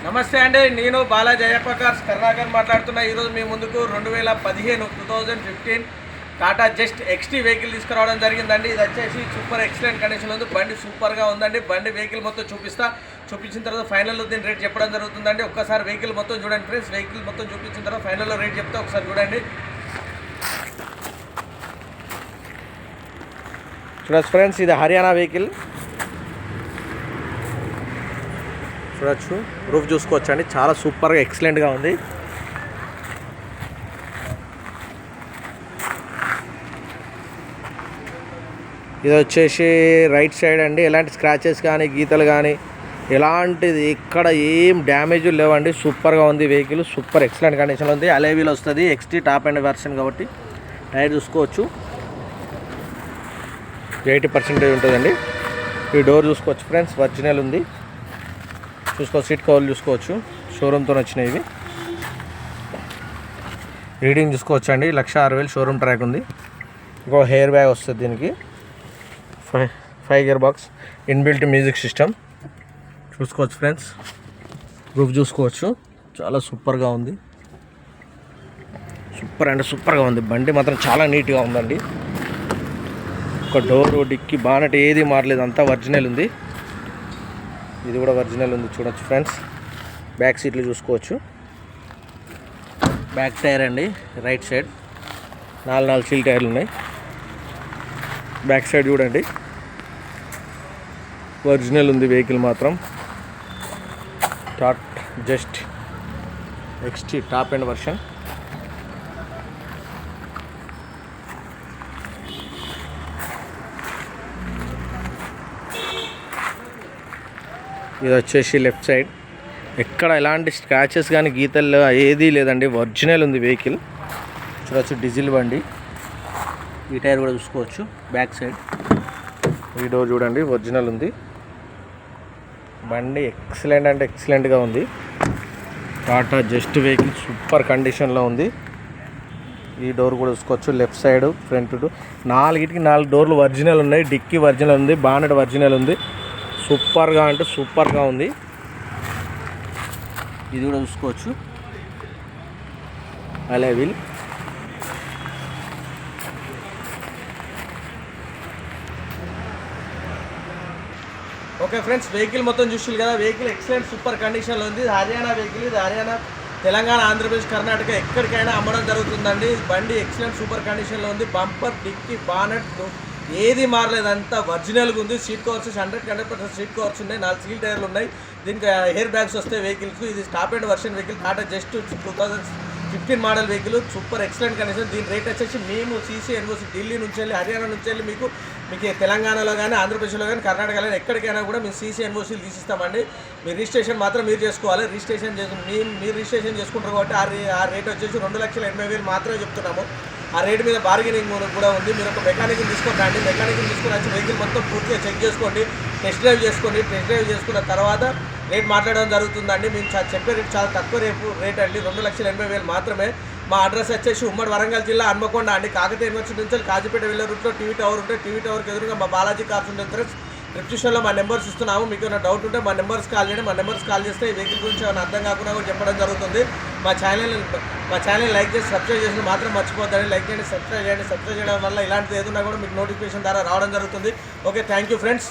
నమస్తే అండి, నేను బాలా జయప్రకాష్ కర్ణాకర్ మాట్లాడుతున్నా. ఈరోజు మీ ముందుకు 2015 టాటా జస్ట్ ఎక్స్టీ వెహికల్ తీసుకురావడం జరిగిందండి. ఇది వచ్చేసి సూపర్ ఎక్సలెంట్ కండిషన్లో ఉంది. బండి సూపర్గా ఉందండి. బండి వెహికల్ మొత్తం చూపించిన తర్వాత ఫైనల్లో దీని రేట్ చెప్పడం జరుగుతుందండి. ఒక్కసారి వెహికల్ మొత్తం చూడండి ఫ్రెండ్స్. వెహికల్ మొత్తం చూపించిన తర్వాత ఫైనల్లో రేట్ చెప్తే ఒకసారి చూడండి. చూడొచ్చు ఫ్రెండ్స్, ఇది హర్యానా వెహికల్. చూడొచ్చు, రూఫ్ చూసుకోవచ్చు అండి. చాలా సూపర్గా ఎక్సలెంట్గా ఉంది. ఇది వచ్చేసి రైట్ సైడ్ అండి. ఎలాంటి స్క్రాచెస్ కానీ గీతలు కానీ ఎలాంటిది ఇక్కడ ఏం డ్యామేజ్ లేవండి. సూపర్గా ఉంది వెహికల్. సూపర్ ఎక్సలెంట్ కండిషన్లో ఉంది. అలైవీల్ వస్తుంది. ఎక్స్టీ టాప్ అండ్ వెర్షన్ కాబట్టి టైర్ చూసుకోవచ్చు 80% ఉంటుందండి. ఈ డోర్ చూసుకోవచ్చు ఫ్రెండ్స్, ఒరిజినల్ ఉంది. చూసుకోవచ్చు, సీట్ కవర్లు చూసుకోవచ్చు, షోరూమ్తో వచ్చినాయి. ఇవి రీడింగ్ చూసుకోవచ్చు అండి. 1,60,000 షోరూమ్ ట్రాక్ ఉంది. ఇంకో హెయిర్ బ్యాగ్ వస్తుంది దీనికి. 5 gear box, inbuilt music system చూసుకోవచ్చు ఫ్రెండ్స్. రూఫ్ చూసుకోవచ్చు, చాలా సూపర్గా ఉంది. సూపర్ అంటే సూపర్గా ఉంది. బండి మాత్రం చాలా నీట్గా ఉందండి. ఒక డోరు, డిక్కి, బానట్ ఏది మారలేదు, అంతా ఒరిజినల్ ఉంది. ఇది కూడా ఒరిజినల్ ఉంది. చూడొచ్చు ఫ్రెండ్స్. బ్యాక్ సీట్లు చూసుకోవచ్చు. బ్యాక్ టైర్ అండి, రైట్ సైడ్ 4 సీల్ టైర్లు ఉన్నాయి. బ్యాక్ సైడ్ చూడండి, ఒరిజినల్ ఉంది వెహికల్ మాత్రం. Just ఎక్స్టీ top end version. ఇది వచ్చేసి లెఫ్ట్ సైడ్. ఎక్కడ ఎలాంటి స్క్రాచెస్ కానీ గీతలు ఏదీ లేదండి. ఒరిజినల్ ఉంది వెహికల్. చూడవచ్చు, డీజిల్ బండి. ఈ టైర్ కూడా చూసుకోవచ్చు. బ్యాక్ సైడ్ ఈ డోర్ చూడండి, ఒరిజినల్ ఉంది. బండి ఎక్సలెంట్ అంటే ఎక్సలెంట్గా ఉంది. టాటా జస్ట్ వెహికల్ సూపర్ కండిషన్లో ఉంది. ఈ డోర్ కూడా చూసుకోవచ్చు. లెఫ్ట్ సైడ్, ఫ్రంట్ 4 డోర్లు ఒరిజినల్ ఉన్నాయి. డిక్కీ ఒరిజినల్ ఉంది. బానెట్ ఒరిజినల్ ఉంది. సూపర్గా అంటే సూపర్గా ఉంది. ఇది కూడా చూసుకోవచ్చు. అలైవీల్. ఓకే ఫ్రెండ్స్, వెహికల్ మొత్తం చూసారు కదా. వెహికల్ ఎక్సలెంట్ సూపర్ కండిషన్లో ఉంది. ఇది హర్యానా వెహికల్. ఇది హర్యానా, తెలంగాణ, ఆంధ్రప్రదేశ్, కర్ణాటక ఎక్కడికైనా అమ్మడం జరుగుతుందండి. బండి ఎక్సలెంట్ సూపర్ కండిషన్లో ఉంది. బంపర్, డిక్కీ, బానెట్ ఏది మారలేదు, అంతా ఒరిజినల్గా ఉంది. సీట్ కవర్స్ 100% సీట్ కవర్స్ ఉన్నాయి. 4 సీల్ టైర్లు ఉన్నాయి. దీనికి హెయిర్ బ్యాగ్స్ వస్తాయి వెహికల్స్. ఇది top end version vehicle. Tata just 2015 model vehicle. Super excellent condition. దీని రేట్ వచ్చేసి మేము సీసీ ఎన్ఓసి ఢిల్లీ నుంచి వెళ్ళి, హర్యానా నుంచి వెళ్ళి మీకు తెలంగాణలో కానీ, ఆంధ్రప్రదేశ్లో కానీ, కర్ణాటకలో ఎక్కడికైనా కూడా మేము సీసీ ఎన్ఓసీలు తీసిస్తామండి. మీ రిజిస్ట్రేషన్ మాత్రం మీరు చేసుకోవాలి. రిజిస్ట్రేషన్ మీరు రిజిస్ట్రేషన్ చేసుకుంటారు కాబట్టి ఆ రేట్ వచ్చేసి 2,80,000 మాత్రమే చెప్తున్నాము. ఆ రేటు మీద బార్గెనింగ్ కూడా ఉంది. మీరు ఒక మెకానిక్ని తీసుకుంటాండి. మెకానిక్ని తీసుకుని వచ్చి వెహికల్ మొత్తం పూర్తిగా చెక్ చేసుకోండి. టెస్ట్ డ్రైవ్ చేసుకోండి. టెస్ట్ డ్రైవ్ చేసుకున్న తర్వాత రేట్ మాట్లాడడం జరుగుతుందండి. మేము చెప్పే రేట్ చాలా తక్కువ రేట్ అండి. 2,80,000 మాత్రమే. మా అడ్రస్ వచ్చేసి ఉమ్మడి వరంగల్ జిల్లా, హన్మకొండ అండి. కాకతీయ యూనివర్సిటీ నుంచి కాజీపేట వెళ్ళే రూట్లో టీవీ టవర్ ఉంటే, టీవీ టవర్కి ఎదురుగా మా బాలాజీ కార్స్ ఉంటుంది ఫ్రెండ్స్. డిస్క్రిప్షన్లో మా నెంబర్స్ ఇస్తున్నాము. మీకు ఏమైనా డౌట్ ఉంటే మా నెంబర్స్ కాల్ చేయండి. మా నెంబర్స్ కాల్ చేస్తే ఈ వెహికల్ గురించి ఏమైనా అర్థం కాకుండా కూడా చెప్పడం జరుగుతుంది. మా ఛానల్ లైక్ చేసి సబ్స్క్రైబ్ చేసి మాత్రం మర్చిపోద్దండి. లైక్ చేయండి, సబ్స్క్రైబ్ చేయండి. సబ్స్క్రైబ్ చేయడం వల్ల ఇలాంటిది ఏదన్నా కూడా మీకు నోటిఫికేషన్ ద్వారా రావడం జరుగుతుంది. Okay, thank you friends.